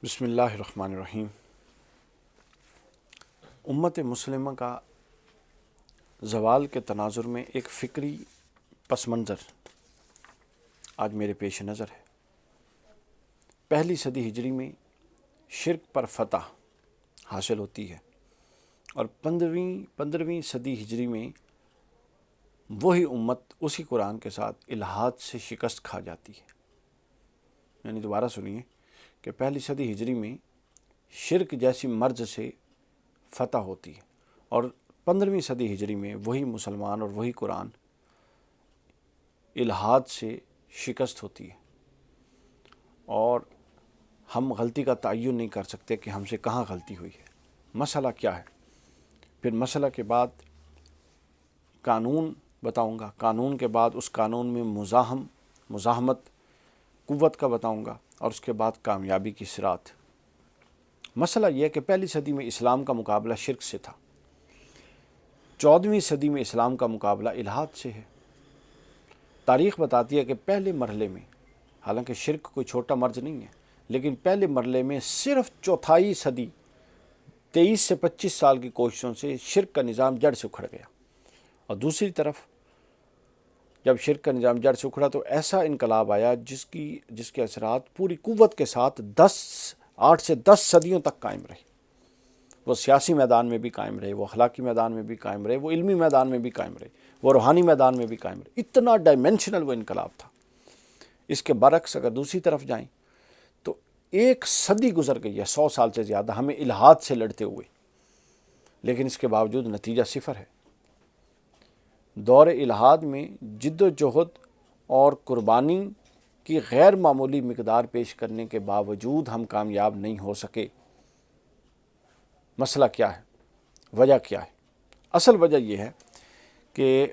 بسم اللہ الرحمن الرحیم۔ امت مسلمہ کا زوال کے تناظر میں ایک فکری پس منظر آج میرے پیش نظر ہے۔ پہلی صدی ہجری میں شرک پر فتح حاصل ہوتی ہے اور پندرہویں صدی ہجری میں وہی امت اسی قرآن کے ساتھ الحاد سے شکست کھا جاتی ہے۔ یعنی دوبارہ سنیے کہ پہلی صدی ہجری میں شرک جیسی مرض سے فتح ہوتی ہے اور 15ویں صدی ہجری میں وہی مسلمان اور وہی قرآن الحاد سے شکست ہوتی ہے، اور ہم غلطی کا تعین نہیں کر سکتے کہ ہم سے کہاں غلطی ہوئی ہے، مسئلہ کیا ہے۔ پھر مسئلہ کے بعد قانون بتاؤں گا، قانون کے بعد اس قانون میں مزاحمت قوت کا بتاؤں گا، اور اس کے بعد کامیابی کی صراط۔ مسئلہ یہ ہے کہ پہلی صدی میں اسلام کا مقابلہ شرک سے تھا، 14ویں صدی میں اسلام کا مقابلہ الحاد سے ہے۔ تاریخ بتاتی ہے کہ پہلے مرحلے میں، حالانکہ شرک کوئی چھوٹا مرض نہیں ہے، لیکن پہلے مرحلے میں صرف چوتھائی صدی 23 سے 25 سال کی کوششوں سے شرک کا نظام جڑ سے اکھڑ گیا، اور دوسری طرف جب شرک کا نظام جڑ سے اکھڑا تو ایسا انقلاب آیا جس کے اثرات پوری قوت کے ساتھ 8 سے 10 صدیوں تک قائم رہے۔ وہ سیاسی میدان میں بھی قائم رہے، وہ اخلاقی میدان میں بھی قائم رہے، وہ علمی میدان میں بھی قائم رہے، وہ روحانی میدان میں بھی قائم رہے۔ اتنا ڈائمینشنل وہ انقلاب تھا۔ اس کے برعکس اگر دوسری طرف جائیں تو 1 صدی گزر گئی ہے، 100 سال سے زیادہ ہمیں الحاد سے لڑتے ہوئے، لیکن اس کے باوجود نتیجہ صفر ہے۔ دور الحاد میں جد و جہد اور قربانی کی غیر معمولی مقدار پیش کرنے کے باوجود ہم کامیاب نہیں ہو سکے۔ مسئلہ کیا ہے؟ وجہ کیا ہے؟ اصل وجہ یہ ہے کہ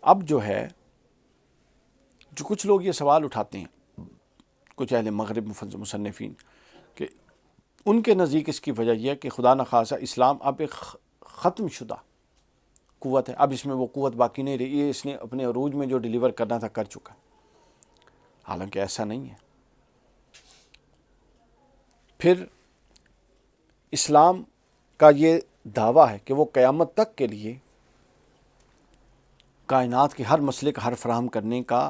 اب جو کچھ لوگ یہ سوال اٹھاتے ہیں، کچھ اہل مغرب مصنفین، کہ ان کے نزدیک اس کی وجہ یہ ہے کہ خدا نخواستہ اسلام اب ایک ختم شدہ قوت ہے، اب اس میں وہ قوت باقی نہیں رہی، یہ اس نے اپنے عروج میں جو ڈیلیور کرنا تھا کر چکا۔ حالانکہ ایسا نہیں ہے۔ پھر اسلام کا یہ دعویٰ ہے کہ وہ قیامت تک کے لیے کائنات کے ہر مسئلے کا حل فراہم کرنے کا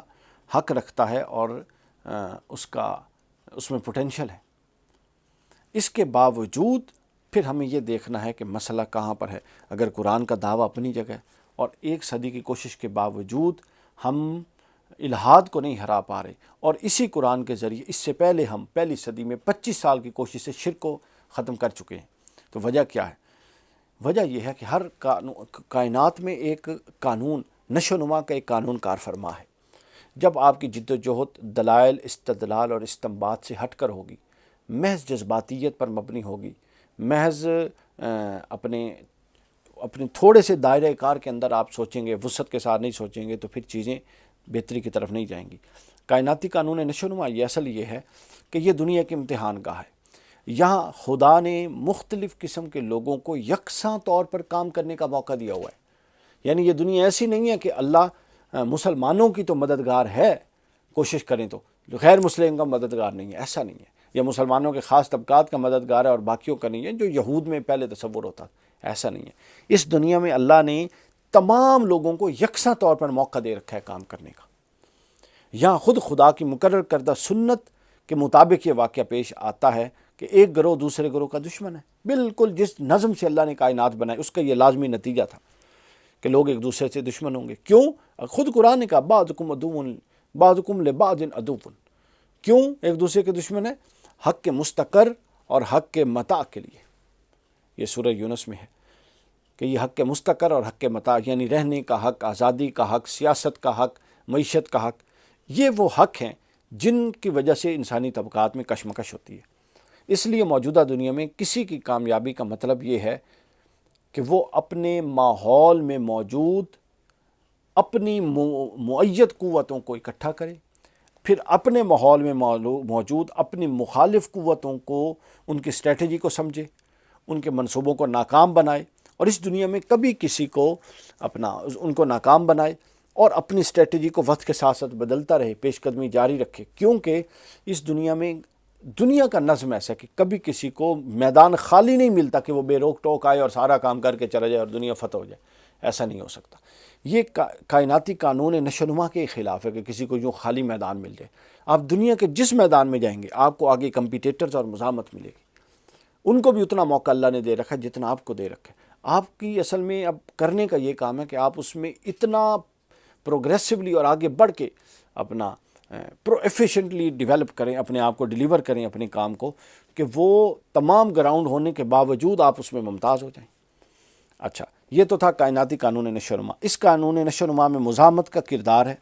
حق رکھتا ہے، اور اس میں پوٹینشل ہے۔ اس کے باوجود پھر ہمیں یہ دیکھنا ہے کہ مسئلہ کہاں پر ہے۔ اگر قرآن کا دعویٰ اپنی جگہ اور 1 صدی کی کوشش کے باوجود ہم الحاد کو نہیں ہرا پا رہے، اور اسی قرآن کے ذریعے اس سے پہلے ہم پہلی صدی میں 25 سال کی کوشش سے شرک کو ختم کر چکے ہیں، تو وجہ کیا ہے؟ وجہ یہ ہے کہ ہر کائنات میں ایک قانون، نشو و نما کا ایک قانون کار فرما ہے۔ جب آپ کی جد و جہد دلائل، استدلال اور استنباط سے ہٹ کر ہوگی، محض جذباتیت پر مبنی ہوگی، محض اپنے تھوڑے سے دائرہ کار کے اندر آپ سوچیں گے، وسعت کے ساتھ نہیں سوچیں گے، تو پھر چیزیں بہتری کی طرف نہیں جائیں گی۔ کائناتی قانون نشو و نما اصل یہ ہے کہ یہ دنیا کے امتحان گاہ ہے۔ یہاں خدا نے مختلف قسم کے لوگوں کو یکساں طور پر کام کرنے کا موقع دیا ہوا ہے۔ یعنی یہ دنیا ایسی نہیں ہے کہ اللہ مسلمانوں کی تو مددگار ہے، کوشش کریں تو غیر مسلم کا مددگار نہیں ہے، ایسا نہیں ہے۔ یا مسلمانوں کے خاص طبقات کا مددگار ہے اور باقیوں کا نہیں ہے، جو یہود میں پہلے تصور ہوتا، ایسا نہیں ہے۔ اس دنیا میں اللہ نے تمام لوگوں کو یکساں طور پر موقع دے رکھا ہے کام کرنے کا۔ یہاں خود خدا کی مقرر کردہ سنت کے مطابق یہ واقعہ پیش آتا ہے کہ ایک گروہ دوسرے گروہ کا دشمن ہے۔ بالکل جس نظم سے اللہ نے کائنات بنائی، اس کا یہ لازمی نتیجہ تھا کہ لوگ ایک دوسرے سے دشمن ہوں گے۔ کیوں؟ خود قرآن نے کہا بعضکم عدو بعضکم لبعض عدو۔ کیوں ایک دوسرے کے دشمن ہے؟ حق کے مستقر اور حق کے متاع کے لیے۔ یہ سورہ یونس میں ہے کہ یہ حق کے مستقر اور حق کے متاع، یعنی رہنے کا حق، آزادی کا حق، سیاست کا حق، معیشت کا حق، یہ وہ حق ہیں جن کی وجہ سے انسانی طبقات میں کشمکش ہوتی ہے۔ اس لیے موجودہ دنیا میں کسی کی کامیابی کا مطلب یہ ہے کہ وہ اپنے ماحول میں موجود اپنی مؤید قوتوں کو اکٹھا کرے، پھر اپنے ماحول میں موجود اپنی مخالف قوتوں کو، ان کی اسٹریٹجی کو سمجھے، ان کے منصوبوں کو ناکام بنائے، اور اس دنیا میں کبھی کسی کو ان کو ناکام بنائے، اور اپنی اسٹریٹجی کو وقت کے ساتھ ساتھ بدلتا رہے، پیش قدمی جاری رکھے، کیونکہ اس دنیا میں دنیا کا نظم ایسا ہے کہ کبھی کسی کو میدان خالی نہیں ملتا کہ وہ بے روک ٹوک آئے اور سارا کام کر کے چلا جائے اور دنیا فتح ہو جائے، ایسا نہیں ہو سکتا۔ یہ کائناتی قانون نشو و نما کے خلاف ہے کہ کسی کو یوں خالی میدان مل جائے۔ آپ دنیا کے جس میدان میں جائیں گے آپ کو آگے کمپیٹیٹرز اور مزاحمت ملے گی، ان کو بھی اتنا موقع اللہ نے دے رکھا ہے جتنا آپ کو دے رکھا ہے۔ آپ کی اصل میں اب کرنے کا یہ کام ہے کہ آپ اس میں اتنا پروگریسولی اور آگے بڑھ کے اپنا ایفیشینٹلی ڈیولپ کریں، اپنے آپ کو ڈیلیور کریں اپنے کام کو، کہ وہ تمام گراؤنڈ ہونے کے باوجود آپ اس میں ممتاز ہو جائیں۔ اچھا، یہ تو تھا کائناتی قانون نشو و نما۔ اس قانون نشو و نما میں مزاحمت کا کردار ہے۔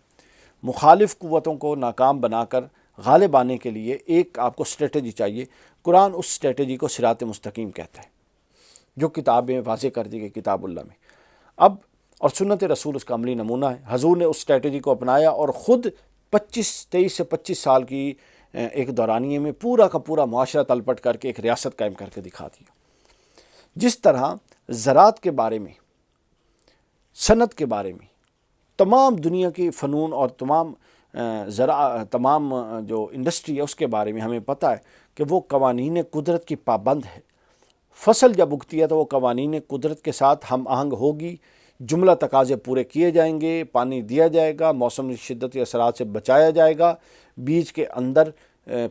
مخالف قوتوں کو ناکام بنا کر غالب آنے کے لیے ایک آپ کو اسٹریٹجی چاہیے۔ قرآن اس اسٹریٹجی کو صراط مستقیم کہتا ہے، جو کتابیں واضح کر دی گئی کتاب اللہ میں۔ اب اور سنت رسول اس کا عملی نمونہ ہے۔ حضور نے اس اسٹریٹجی کو اپنایا اور خود 23 سے 25 سال کی ایک دورانیے میں پورا کا پورا معاشرہ تلپٹ کر کے ایک ریاست قائم کر کے دکھا دیا۔ جس طرح زراعت کے بارے میں، صنعت کے بارے میں، تمام دنیا کی فنون اور تمام جو انڈسٹری ہے اس کے بارے میں ہمیں پتہ ہے کہ وہ قوانین قدرت کی پابند ہے۔ فصل جب اگتی ہے تو وہ قوانین قدرت کے ساتھ ہم آہنگ ہوگی، جملہ تقاضے پورے کیے جائیں گے، پانی دیا جائے گا، موسم شدتی اثرات سے بچایا جائے گا، بیج کے اندر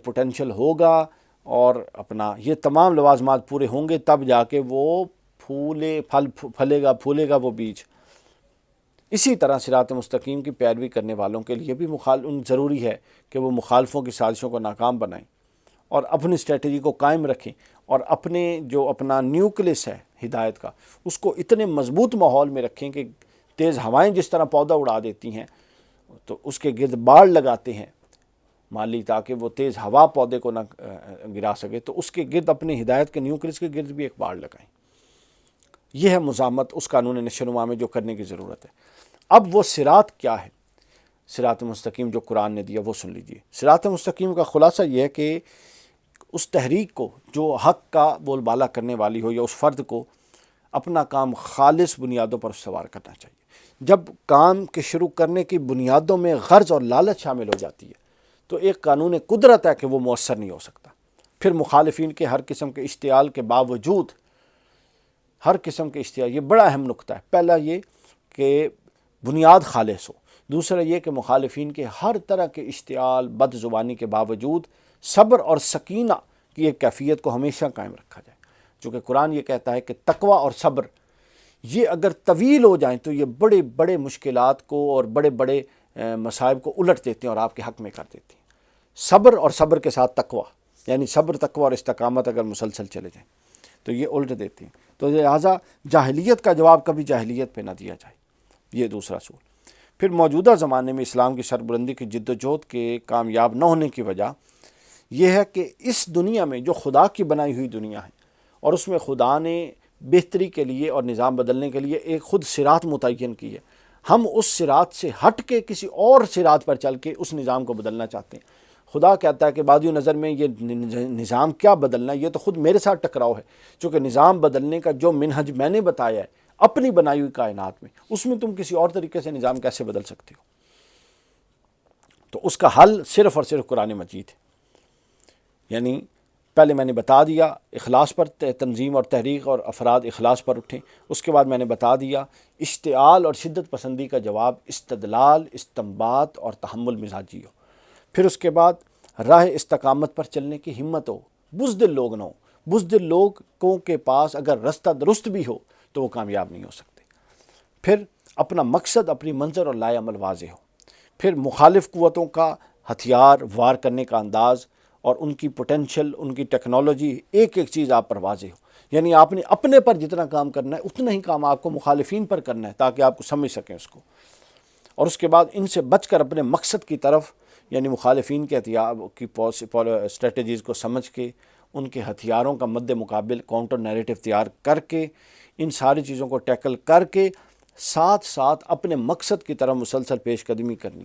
پوٹینشل ہوگا، اور اپنا یہ تمام لوازمات پورے ہوں گے، تب جا کے وہ پھلے گا وہ بیج۔ اسی طرح صراط مستقیم کی پیروی کرنے والوں کے لیے بھی ضروری ہے کہ وہ مخالفوں کی سازشوں کو ناکام بنائیں اور اپنی اسٹریٹجی کو قائم رکھیں، اور اپنا نیوکلس ہے ہدایت کا، اس کو اتنے مضبوط ماحول میں رکھیں کہ تیز ہوائیں جس طرح پودا اڑا دیتی ہیں تو اس کے گرد باڑ لگاتے ہیں مالی، تاکہ وہ تیز ہوا پودے کو نہ گرا سکے، تو اس کے گرد اپنے ہدایت کے نیوکلس کے گرد بھی ایک باڑ لگائیں۔ یہ ہے مزاحمت اس قانون نشو و نما میں جو کرنے کی ضرورت ہے۔ اب وہ صراط کیا ہے؟ صراط مستقیم جو قرآن نے دیا وہ سن لیجئے۔ صراط مستقیم کا خلاصہ یہ ہے کہ اس تحریک کو جو حق کا بول بالا کرنے والی ہو، یا اس فرد کو اپنا کام خالص بنیادوں پر استوار کرنا چاہیے۔ جب کام کے شروع کرنے کی بنیادوں میں غرض اور لالچ شامل ہو جاتی ہے تو ایک قانون قدرت ہے کہ وہ مؤثر نہیں ہو سکتا۔ پھر مخالفین کے ہر قسم کے اشتعال کے باوجود، یہ بڑا اہم نقطہ ہے۔ پہلا یہ کہ بنیاد خالص ہو، دوسرا یہ کہ مخالفین کے ہر طرح کے اشتعال، بد زبانی کے باوجود صبر اور سکینہ کی ایک کیفیت کو ہمیشہ قائم رکھا جائے، چونکہ قرآن یہ کہتا ہے کہ تقوی اور صبر یہ اگر طویل ہو جائیں تو یہ بڑے بڑے مشکلات کو اور بڑے بڑے مصائب کو الٹ دیتے ہیں اور آپ کے حق میں کر دیتے ہیں۔ صبر اور صبر کے ساتھ تقوی، یعنی صبر، تقوی اور استقامت اگر مسلسل چلے جائیں تو یہ الٹ دیتے ہیں۔ تو لہٰذا جاہلیت کا جواب کبھی جاہلیت پہ نہ دیا جائے، یہ دوسرا اصول۔ پھر موجودہ زمانے میں اسلام کی سربلندی کی جد و جہد کے کامیاب نہ ہونے کی وجہ یہ ہے کہ اس دنیا میں جو خدا کی بنائی ہوئی دنیا ہے، اور اس میں خدا نے بہتری کے لیے اور نظام بدلنے کے لیے ایک خود صراط متعین کی ہے، ہم اس صراط سے ہٹ کے کسی اور صراط پر چل کے اس نظام کو بدلنا چاہتے ہیں۔ خدا کہتا ہے کہ بادیوں نظر میں یہ نظام کیا بدلنا ہے، یہ تو خود میرے ساتھ ٹکراؤ ہے، چونکہ نظام بدلنے کا جو منہج میں نے بتایا ہے اپنی بنائی ہوئی کائنات میں، اس میں تم کسی اور طریقے سے نظام کیسے بدل سکتے ہو؟ تو اس کا حل صرف اور صرف قرآن مجید ہے۔ یعنی پہلے میں نے بتا دیا اخلاص پر تنظیم اور تحریک اور افراد اخلاص پر اٹھیں، اس کے بعد میں نے بتا دیا اشتعال اور شدت پسندی کا جواب استدلال، استنباط اور تحمل مزاجی ہو۔ پھر اس کے بعد راہ استقامت پر چلنے کی ہمت ہو، بزدل لوگ نہ ہو۔ بزدل لوگوں کے پاس اگر رستہ درست بھی ہو تو وہ کامیاب نہیں ہو سکتے۔ پھر اپنا مقصد، اپنی منظر اور لائے عمل واضح ہو۔ پھر مخالف قوتوں کا ہتھیار، وار کرنے کا انداز اور ان کی پوٹینشل، ان کی ٹیکنالوجی، ایک ایک چیز آپ پر واضح ہو۔ یعنی آپ نے اپنے پر جتنا کام کرنا ہے اتنا ہی کام آپ کو مخالفین پر کرنا ہے، تاکہ آپ کو سمجھ سکیں اس کو۔ اور اس کے بعد ان سے بچ کر اپنے مقصد کی طرف، یعنی مخالفین کے ہتھیار کی اسٹریٹجیز کو سمجھ کے، ان کے ہتھیاروں کا مد مقابل کاؤنٹر نیریٹو تیار کر کے، ان ساری چیزوں کو ٹیکل کر کے ساتھ ساتھ اپنے مقصد کی طرف مسلسل پیش قدمی کرنی،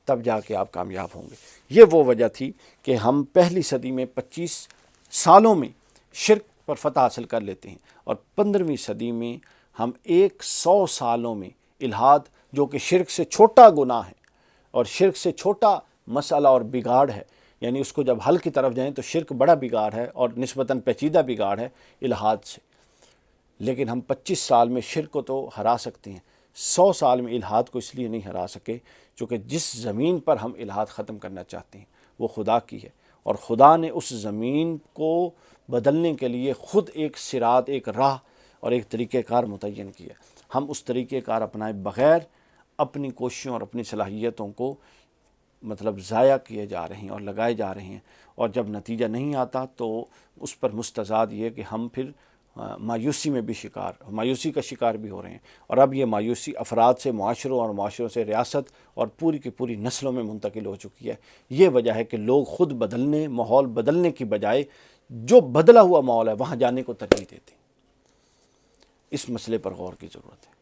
تب جا کے آپ کامیاب ہوں گے۔ یہ وہ وجہ تھی کہ ہم پہلی صدی میں 25 سالوں میں شرک پر فتح حاصل کر لیتے ہیں، اور 15ویں صدی میں ہم 100 سالوں میں الحاد، جو کہ شرک سے چھوٹا گناہ ہے اور شرک سے چھوٹا مسئلہ اور بگاڑ ہے، یعنی اس کو جب حل کی طرف جائیں تو شرک بڑا بگاڑ ہے اور نسبتاً پیچیدہ بگاڑ ہے الحاد سے، لیکن ہم 25 سال میں شرک کو تو ہرا سکتے ہیں، 100 سال میں الحاد کو اس لیے نہیں ہرا سکے چونکہ جس زمین پر ہم الحاد ختم کرنا چاہتے ہیں وہ خدا کی ہے، اور خدا نے اس زمین کو بدلنے کے لیے خود ایک صراط، ایک راہ اور ایک طریقہ کار متعین کیا۔ ہم اس طریقہ کار اپنائے بغیر اپنی کوششوں اور اپنی صلاحیتوں کو ضائع کیے جا رہے ہیں اور لگائے جا رہے ہیں، اور جب نتیجہ نہیں آتا تو اس پر مستزاد یہ کہ ہم پھر مایوسی کا شکار بھی ہو رہے ہیں، اور اب یہ مایوسی افراد سے معاشروں اور معاشروں سے ریاست اور پوری کی پوری نسلوں میں منتقل ہو چکی ہے۔ یہ وجہ ہے کہ لوگ خود بدلنے، ماحول بدلنے کی بجائے جو بدلا ہوا ماحول ہے وہاں جانے کو ترجیح دیتے ہیں۔ اس مسئلے پر غور کی ضرورت ہے۔